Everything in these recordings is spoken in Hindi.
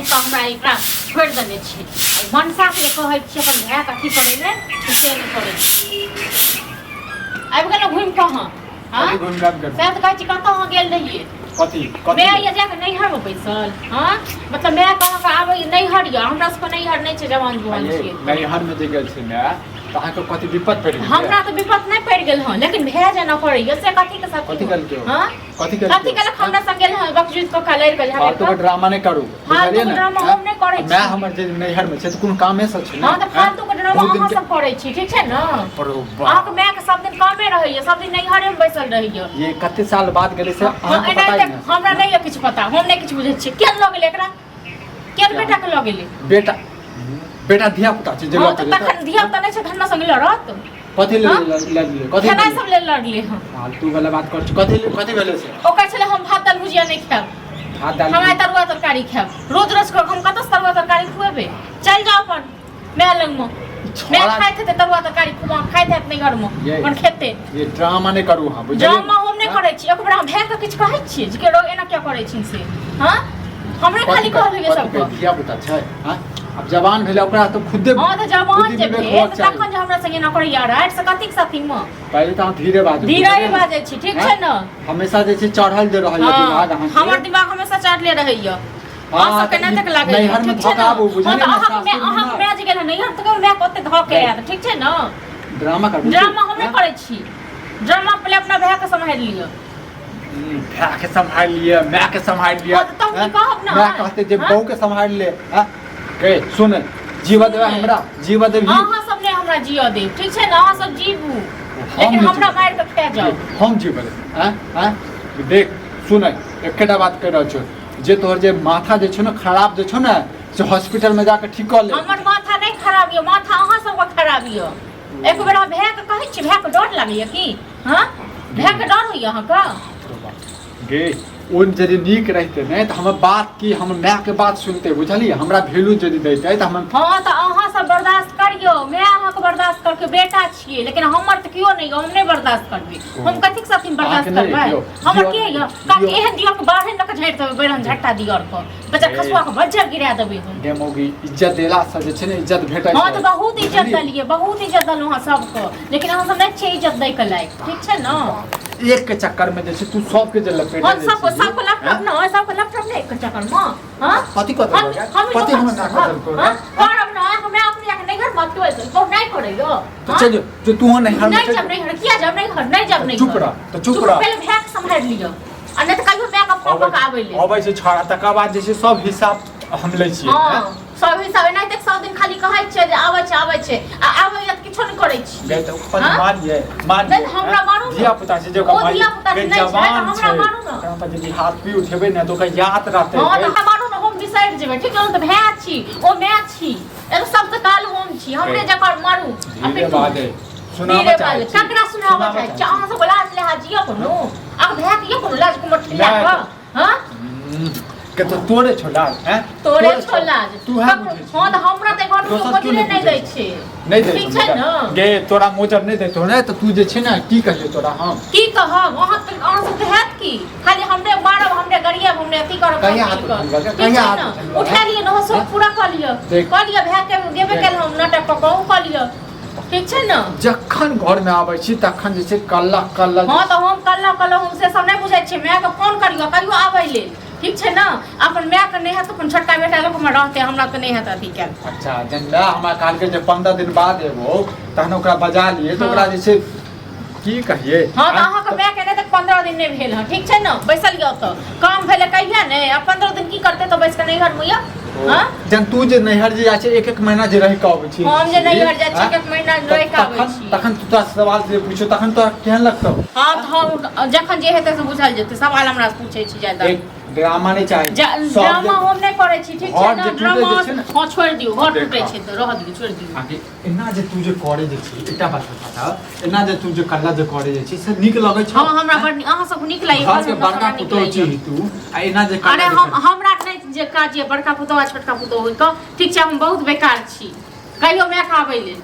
ऐसा हमरा एकरा छोड़ देने छी मनसा के कहै छी अपन भाय कथी करे ले से नहीं करे छी आबि गेल घुम कहां हां घुम गाम कर से तो कहै छी कतौ हां गेल रहिए कथी मैं ये जाके नैहर में बैसल हां मतलब मैं कहां का आबै नैहर या हमरा सब नैहर नहीं छै जवान जुआन छी नैहर में जे गेल छी मैं तो अहाँ को कथी विपत पड़ गेल हमरा तो विपत नहीं पड़ गेल हां लेकिन भे जाना पड़े से कथी के साथ कथी कर के हां कथी कर हमरा संग गेल हां बकजूद को कालर कर हां तो ड्रामा नहीं करू फालतू के ड्रामा हम नहीं करे छी मैं हमर जे नैहर में छै तो कोन कामे से छै हां तो फालतू के ड्रामा अहाँ सब करे छी ठीक छै न अहाँ के मैं के सब दिन कामे रहइए सब दिन नैहरे में बैसल रहिए ये कते साल बाद गेले से अहाँ को पता नहीं हमरा नहीं किछ पता हम नहीं किछ बुझै छी केन ल गेल एकरा केन बेटा के ल गेल बेटा धिया पुता छै जे त तखन धिया पुता नहीं छै धन्ना संग लड़त कथी लड़लिए कथी केना सब ले लड़लिए हम फालतू वाला बात कर कथी भेले से ओकर छले हम भात दाल भुजिया नहीं खाब भात दाल हमरा तरुआ तरकारी खाब रोज रोज को हम कतस तरुआ तरकारी खुएबे चल जाओ अपन मैं लंग में मैं खाए थे तरुआ तरकारी खुआ खाए थे अपने घर में अपन खेते ये ड्रामा नहीं करू हां बुझलिए ड्रामा हम नहीं करे छी एक बेर हम भै के किछ कहै छी जे रो एना क्या करे छी से हां हमरे खाली कहलिए सब को धिया पुता छै हां अब जवान भेले ओकरा तो खुदे हां तो जवान जे भेल तखन जे हमरा संगे न करे यार रात से कथि साथी में पहले तो धीरे बाजै छी ठीक छै न हमेशा जे छै चढ़ल जे रहै दिमाग अहाँ हमर दिमाग हमेशा चढ़ले रहैय हां सब केना तक लागे नैहर में धकाबो बुझलिए ना अहाँ मैं जे गेल नैहर त मैं कते धके आत ठीक छै न ड्रामा कर ड्रामा हम नहीं करे छी ड्रामा पहले अपना भाई के संभाल लियो भाई के संभाल लिए मैं के संभाल लिया तुम की कहब ना मैं कहते जे बहू के संभाल ले हां के सुन जीवा देबे हमरा जीवा देबी अहाँ सब ने हमरा जिया दे ठीक छै न अहाँ सब जीबू लेकिन हमरा मार के खा जाओ हम जीबे हां देख सुन एकटा बात कह रहल छ जे तोहर जे माथा जे छ न खराब जे छ न से हॉस्पिटल में जाके ठीक कर ले हमर माथा नहीं खराब यो माथा अहाँ सब के खराब यो एक बेर भै के कहै छी भै के डर लागैय की हां भै के डर होइय अहाँ का गे उन यदि नीक रहते नहीं तो हम बात की हम माय के बात सुनते बुझलिए हमरा वैल्यू यदि देते तो हम हां तो अहाँ सब बर्दाश्त करियो मैं अहाँ के बर्दाश्त करके बेटा छिए लेकिन हमर त कियो नहीं हम नहीं बर्दाश्त करबे हम कथि के साथ बर्दाश्त करबै हमर के यो का एहन दियो के बाहर न के झाड़ देबै बैरन झट्टा दियर को बच्चा खसुआ के बज्जर गिरा देबै हम डेमोगी इज्जत देला से जे छै ने इज्जत भेटै हां तो बहुत इज्जत दलिए बहुत इज्जत दलु हां सबको लेकिन हम सब नहीं छै इज्जत दै के लायक ठीक छै न एक के चक्कर में जैसे तू सब के जे लपेट हम सबको लैपटॉप न सबको लैपटॉप नहीं एक चक्कर में हां कथि कथि हम ना कर करब ना हम अपने नहीं घर मत क्यों तो नहीं करेगा तो चल जो तू नहीं हर नहीं जब नहीं हर किया जब नहीं जब नहीं चुप रह तो चुप रह पहले भैक संभाल लियो आ नहीं तो कहियो मैं का फोन का आबै ले अबै से छड़ा तक बाद जैसे सब हिसाब हम लै छियै हां सब हिसाब नहीं तक सब दिन खाली कहै छै जे आबै छै आ आबै त किछो नहीं करै छी गए तो अपन मारिए नहीं हमरा मारू धिया पुता से जो कमाई धिया पुता से नहीं छै हमरा मारू ना हम पर यदि हाथ भी उठेबे ना तो का याद रहते हां तो मारू ना हम डिसाइड जेबे ठीक है तो भै छी ओ मैं छी ए सब त काल हम छी हमरे जकर मारू अपने बात है सुनावा चाहिए ककरा सुनावा चाहिए चाह से बोला ले हाजिया कोनो अब भै के यो कोनो लाज को मठिया हां के तो तोरे छोला हैं तोरे छोला तू है हां तो हमरा त घर में मजले नहीं दै छै नहीं दे ठीक छै न गे तोरा मोजर नहीं देतो ना तो तू जे छै ना की कहियो तोरा हम की कहब अहाँ सब कहत की खाली हमरे मारब हमरे गरिया हमरे अथी करब कहिया उठा लिए न सब पूरा कर लियो भै के गेबे कल हम नाटक पकाऊ कर लियो ठीक छै न जखन घर में आबै छी तखन जे छै कल्ला हां तो हम कल्ला हम से सब नहीं बुझै छै मैं के फोन करियो कहियो आबै ले ठीक छै न अपन मैं के नहीं है तो अपन छोटका बेटा लोग में रहते हमरा तो नहीं है त अथी कर अच्छा जंदा हमरा काल के जे 15 दिन बाद एबो तहन ओकरा बजा लिए तो ओकरा जे छै की कहिए हां तो अहाँ के मैं के नहीं तक 15 दिन नहीं भेल ह ठीक छै न बैसल गयो त काम भेले कहिया नहीं अब 15 दिन की करते तो बैस के नहीं घर में हां जन तू जे नैहर जे जाय छै एक महीना जे रह के आबै छी हम जे नैहर जाय छी एक महीना रह के आबै छी तखन तू तो सवाल से पूछो तखन तो केहन लगतौ हां तो हम जखन जे हेतै से बुझल जेतै सवाल हमरा से पूछै छी ज्यादा ड्रामा नहीं चाहिए ड्रामा हम नहीं करे छी ठीक छै न ड्रामा हां छोड़ दियो घर टूटे छै तो रह दियो छोड़ दियो आगे इना जे तू जे करे जे छी एकटा बात बता इना जे तू जे कल्ला जे करे जे छी से नीक लगे छै हां हमरा बड अहाँ सब नीक लागे घर के बड़का पुतो छी तू आ इना जे अरे हमरा नहीं जे काज बड़का पुतो आ छोटका पुतो होय क ठीक छै हम बहुत बेकार छी कहियो मैं खाबै ले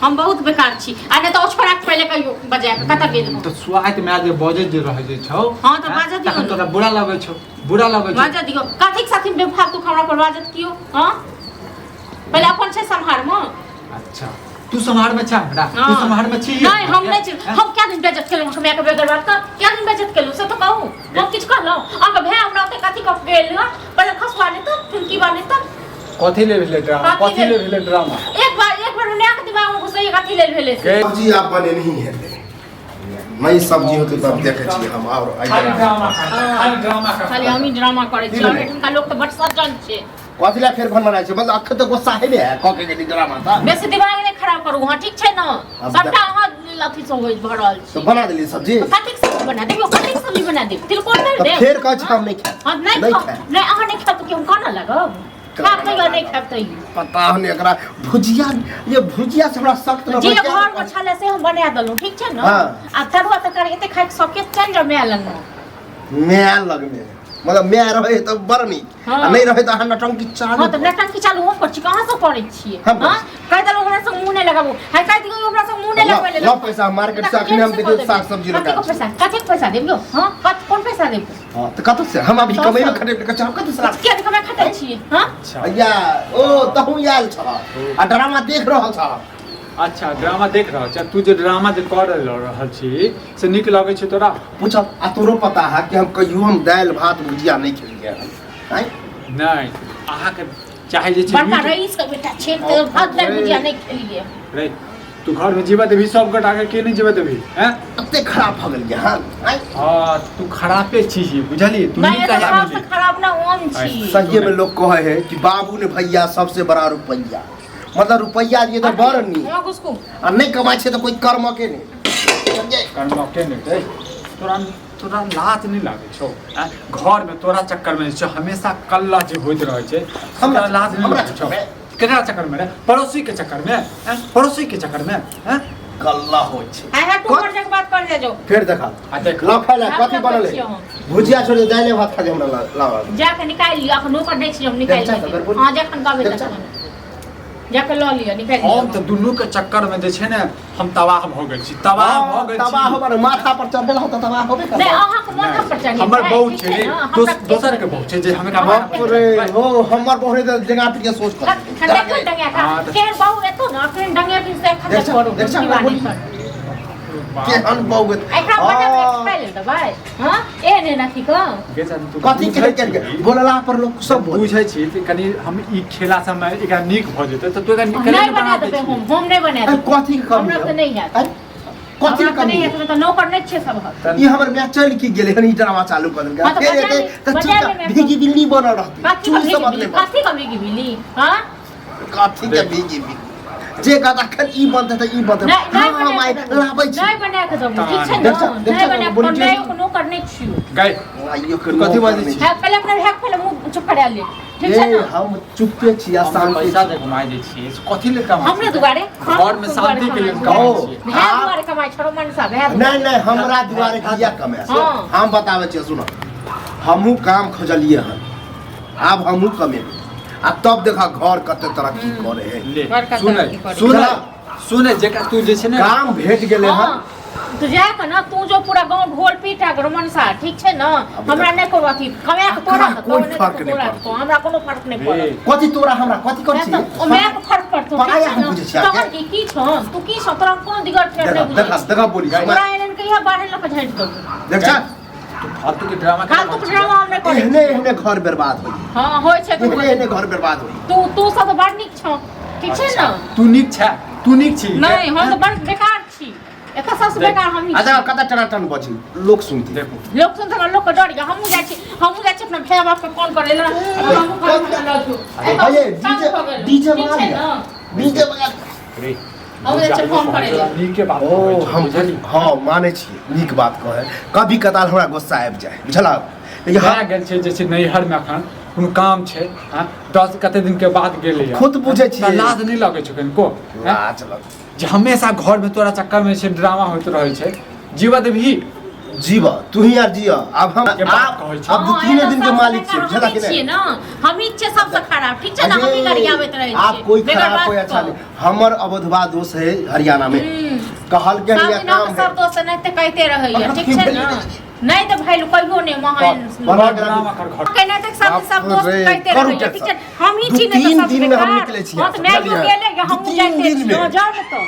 हम बहुत बेकार छी आ ने तो छोरा के पहले कहियो बजाय के कत गेल तो स्वात में आज बजे जे रह जे छौ हां तो बाजा दियो तोरा बुरा लगे छौ बुरा लगे छौ बाजा दियो कथि साथी बेफालतू हमरा पर बाजत कियो हां पहले अपन से संभार म अच्छा तू संभार में छा हमरा तू संभार में छी नहीं हम नहीं छी हम क्या दिन बेइज्जत केलु हम एक बेगर बात का क्या दिन बेइज्जत केलु से तो कहू हम किछ कहलो अब भे हमरा ते कथि क गेल पहले खसवा ने तो फिर बाने तो कथि ले भेले ड्रामा कथि ले भेले ड्रामा एक बार नाक दिमाग को सही कथि ले भेले सब्जी आप बने नहीं है नई सब्जी होती तब देखे छी हम और खाली ड्रामा का खाली हम ही ड्रामा करे छी इनका लोग तो बड़ सजन छे कथिला फेर बनाय छै मतलब अख तो गुस्सा है बे कके के ड्रामा था बेसी दिमाग नहीं खराब करू हां ठीक छै न सबटा हां लथी सब होई भरल छी तो बना देली सब्जी कथि सब्जी बना देबो कथि सब्जी बना देब तिलकोर दे दे फिर कह हम नहीं खाए हां नहीं अहाँ नहीं खाब तो क्यों खाना लगब खाब नहीं खाब तो पता नहीं एकरा भुजिया ये भुजिया से हमरा सख्त न जे घर में छले से हम बना देलु ठीक छै न आ तरुआ तरकारी एते खाइ सके चल जा मैं लंग मैं लगने मतलब मैं रहे तो बरनी नहीं रहे तो हम नटंकी चालू हां तो नटंकी चालू हम कर छी कहां से पड़ै छी हां कह देलु हमरा से मुंह नहीं लगाबू है कह दियो हमरा से मुंह नहीं लगबे लो पैसा मार्केट से अखने हम देखियो साग सब्जी लगा कथि पैसा देबियो हां कौन पैसा देब हां तो कत से हम अभी कमाई में खटे के चाह कत से के कमाई खटे छी हां भैया ओ तहु आयल छ आ ड्रामा देख रहल छ अच्छा ड्रामा देख रहल छ तू जे ड्रामा जे कर रहल छी से निक लागे छै तोरा पूछ आ तोरो पता है कि हम कहियो हम दाल भात भुजिया नहीं खेलिए हैं नहीं आहा के चाहे जे बड़का रईस के बेटा छे तो भात दाल भुजिया नहीं खेलिए रे तू घर में जीवा देबी सब गोटा के नहीं जीवा देबी हैं अते खराब भ गेल हां हां तू खराबे छी बुझली तू नहीं कह सबसे खराब ना हम छी सही में लोग कहे है कि बाबू ने भैया सबसे बड़ा रुपया मतलब रुपया ये तो बड़ नहीं और नहीं कमाई छे तो कोई कर्म के नहीं कर्म के नहीं तोरा लाज नहीं लागे छौ घर में तोरा चक्कर में छ हमेशा कल्ला जे होइत रहे छे हमरा लाज नहीं लागे छौ केकरा चक्कर में रे पड़ोसी के चक्कर में पड़ोसी के चक्कर में हैं कल्ला होय छे है तू और जग बात कर जा फिर देखा आ देख ला खाला कथि बनले भुजिया छोड़ दाल भात खा दे हमरा लावा जाके निकाल लियो अखनो कर नहीं छी हम निकाल लियो हां जखन गावे तखन जाके ल लियो निकाल लियो हम तो दुनू के चक्कर में जे छे ने हम तबाह भ गेल छी तबाह भ गेल छी तबाह हमर माथा पर चढ़ल हो त तबाह होबे कर नहीं अहाँ के माथा पर चढ़ी हमर बहुत छे दोसर के बहुत छे जे हमरा बाप रे हो हमर बहुत जगह पे सोच कर देख डंगा का केर बाऊ एतो ना फिर डंगा फिर से खत्म करो दीवानी पर के अन बहु एकरा बना के खाइ ले भाई हां ए ने नथी को कथि के बोलला पर लोग सब बुझै छी कि कनी हम ई खेला समय एकरा नीक भ जेतै त तोरा नहीं बना देबे हम नहीं बना देबे कथि के हमरा त नहीं है कथि के नहीं है त नौकर नहीं छे सब ई हमर मैच चल की गेले हन ई ड्रामा चालू कर देलक फिर एते त भीगी बिल्ली बनल रहती चूल सब बदले कथि का भीगी बिल्ली हां कथि के भीगी बिल्ली जे गदा खन ई बनत त ई बनत हां माय लाबै छी नहीं बना के सब ठीक छै न नहीं बना के नहीं कोनो करने छियो गाय आइयो कथि बाजै छी है पहले अपना हैक पहले मुंह चुप करा ले ठीक छै न हम चुपे छी आ शांति पैसा दे कमाई दे छी कथि ले कमाई हमरे दुआरे घर में शांति के लिए कमाई छी है दुआरे कमाई छोरो मन सा है नहीं नहीं हमरा दुआरे किया कमाए हम बतावे छी सुनो हमहु काम खोजलिए हन अब हमहु कमेबे आ तब देखा घर कते तरक्की करे है सुने जेका तू जे छै ने काम भेट गेले हन तू जा के ना तू जो पूरा गांव ढोल पीटा कर मनसा ठीक छै ना हमरा नहीं करो अथी कमाए के तोरा कोई फर्क नहीं पड़तो हमरा कोनो फर्क नहीं पड़ो कथि तोरा हमरा कथि कर छी ओ मैं के फर्क पड़तो पराया हम बुझे छी तोहर की छ तू की छ तोरा कोन दिगत फेर नहीं बुझे देखा बोली हमरा एहन कहिया बाहर लक झांट दो देख जा तू फालतू के ड्रामा फालतू के ड्रामा हम नहीं करे एहने घर बर्बाद होई हां होय छै एहने घर बर्बाद होई तू सब बड़ निक छ ठीक छै ना तू निक छ तू निक छी नहीं हम तो बड़ बेकार छी एका सबसे बेकार हम ही अच्छा कता टनाटन बजी लोग सुनती देखो लोग सुन त लोग के डर गया हमहु जाय छी अपना भैया बाप के फोन करे ला हमहु फोन कर ला छु अरे डीजे बजा डीजे बजा रे हम जे फोन करे ला नीक के बात ओ हम हां माने छी नीक बात कहे कभी कताल हमरा गुस्सा आबि जाय बुझला लेकिन हां गेल छै जे छै नैहर में अखन कोनो काम छै हां 10 कते दिन के बाद गेलै खुद बुझे छी लाज नहीं लगे छै कनको लाज लग जे हमेशा घर में तोरा चक्कर में से ड्रामा होइत रहे छै जीवा देबही जीवा तू ही यार जिया अब हम के बात कहै छै। अब दू तीन दिन के मालिक छियै जेदा कि छियै नहीं ना हम ही छियै सबसे खराब ठीक छै ना हम ही गाड़ी आबैत रहै छियै आप कोई बेगर खराब बात कोई अच्छा कहो। नहीं हमर अवधवा दोस्त है हरियाणा में कहल के सब ये दिना काम सब दोस्त नहीं ते कहते रहैया ठीक छै ना नहीं तो भाई कहियो नहीं महान बड़ा ड्रामा कर घर कहना तक सब दोस्त रे, कहते करू रहैया क्या ठीक छै हम ही दू छी तीन ना दिन में हम निकले छियै, हां तो मैं समझलियै? गेले हम दू तीन जाते दिन में। जाओ तो